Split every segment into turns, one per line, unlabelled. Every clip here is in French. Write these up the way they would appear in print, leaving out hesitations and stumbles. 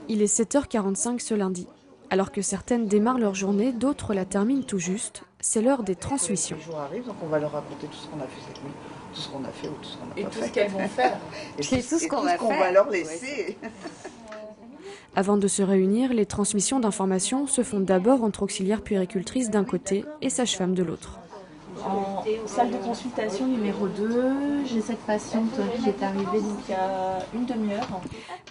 Il est 7h45 ce lundi. Alors que certaines démarrent leur journée, d'autres la terminent tout juste. C'est l'heure des transmissions.
Les jours arrivent, donc on va leur raconter tout ce qu'on a fait cette nuit, tout ce qu'on a fait ou tout ce qu'on n'a pas fait.
Et tout ce qu'elles vont faire.
Et tout ce qu'on va leur laisser.
Avant de se réunir, les transmissions d'informations se font d'abord entre auxiliaires puéricultrices d'un côté et sages-femmes de l'autre.
En salle de consultation numéro 2, j'ai cette patiente qui est arrivée donc il y a une demi-heure.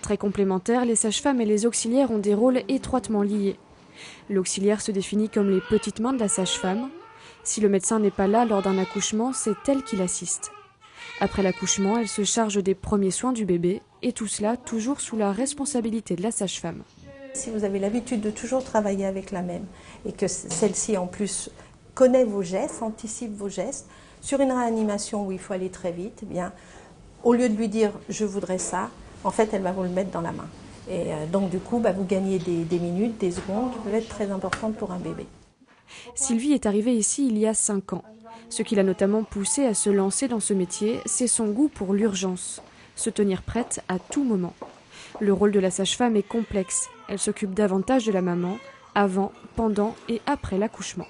Très complémentaires, les sages-femmes et les auxiliaires ont des rôles étroitement liés. L'auxiliaire se définit comme les petites mains de la sage-femme. Si le médecin n'est pas là lors d'un accouchement, c'est elle qui l'assiste. Après l'accouchement, elle se charge des premiers soins du bébé, et tout cela toujours sous la responsabilité de la sage-femme.
Si vous avez l'habitude de toujours travailler avec la même, et que celle-ci en plus connaît vos gestes, anticipe vos gestes, sur une réanimation où il faut aller très vite, eh bien, au lieu de lui dire « je voudrais ça », en fait elle va vous le mettre dans la main. Et donc du coup, vous gagnez des minutes, des secondes qui peuvent être très importantes pour un bébé.
Sylvie est arrivée ici il y a 5 ans. Ce qui l'a notamment poussée à se lancer dans ce métier, c'est son goût pour l'urgence. Se tenir prête à tout moment. Le rôle de la sage-femme est complexe. Elle s'occupe davantage de la maman, avant, pendant et après l'accouchement.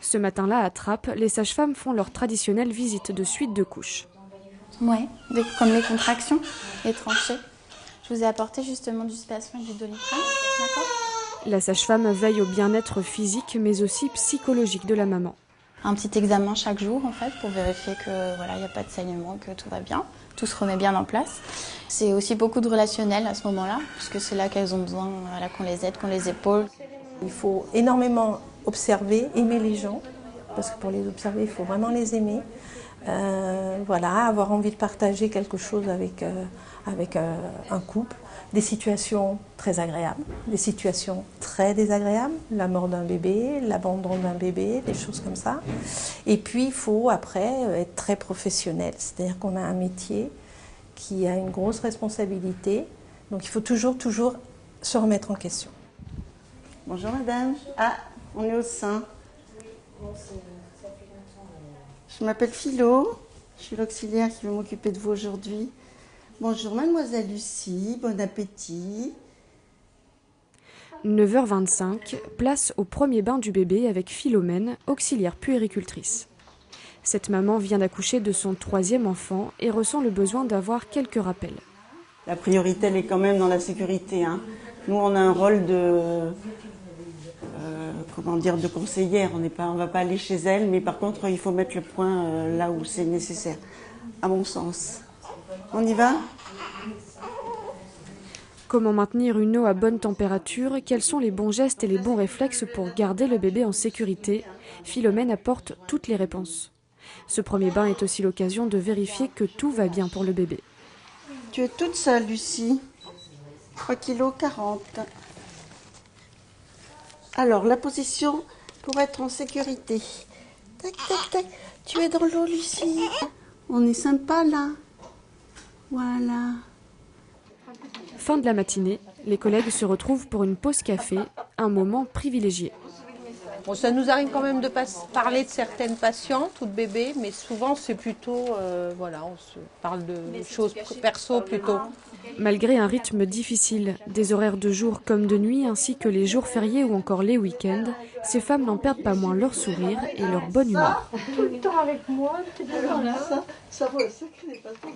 Ce matin-là, à Trappes, les sages-femmes font leur traditionnelle visite de suite de couches.
Oui, comme les contractions, les tranchées. Je vous ai apporté justement du spasme et du Doliprane, d'accord ?
La sage-femme veille au bien-être physique mais aussi psychologique de la maman.
Un petit examen chaque jour en fait pour vérifier que voilà, il n'y a pas de saignement, que tout va bien, tout se remet bien en place. C'est aussi beaucoup de relationnel à ce moment-là, puisque c'est là qu'elles ont besoin qu'on les aide, qu'on les épaule.
Il faut énormément observer, aimer les gens, parce que pour les observer, il faut vraiment les aimer. Avoir envie de partager quelque chose avec un couple, des situations très agréables, des situations très désagréables, la mort d'un bébé, l'abandon d'un bébé, des choses comme ça. Et puis il faut après être très professionnel, c'est-à-dire qu'on a un métier qui a une grosse responsabilité, donc il faut toujours se remettre en question.
Bonjour madame. Ah, on est au sein. Je m'appelle Philo, je suis l'auxiliaire qui va m'occuper de vous aujourd'hui. Bonjour mademoiselle Lucie, bon appétit.
9h25, place au premier bain du bébé avec Philomène, auxiliaire puéricultrice. Cette maman vient d'accoucher de son 3e enfant et ressent le besoin d'avoir quelques rappels.
La priorité, elle est quand même dans la sécurité. Nous, on a un rôle de conseillère. On ne va pas aller chez elle, mais par contre, il faut mettre le point là où c'est nécessaire, à mon sens. On y va ?
Comment maintenir une eau à bonne température? Quels sont les bons gestes et les bons réflexes pour garder le bébé en sécurité? Philomène apporte toutes les réponses. Ce premier bain est aussi l'occasion de vérifier que tout va bien pour le bébé.
Tu es toute seule, Lucie. 3,40 kg. Alors, la position pour être en sécurité. Tac, tac, tac. Tu es dans l'eau, Lucie. On est sympa, là. Voilà.
Fin de la matinée, les collègues se retrouvent pour une pause café, un moment privilégié.
Bon, ça nous arrive quand même de parler de certaines patientes ou de bébés, mais souvent c'est plutôt, on se parle de choses perso plutôt.
Malgré un rythme difficile, des horaires de jour comme de nuit, ainsi que les jours fériés ou encore les week-ends, ces femmes n'en perdent pas moins leur sourire et leur bonne humeur.
Tout le temps avec moi,
ça va, c'est que les patients.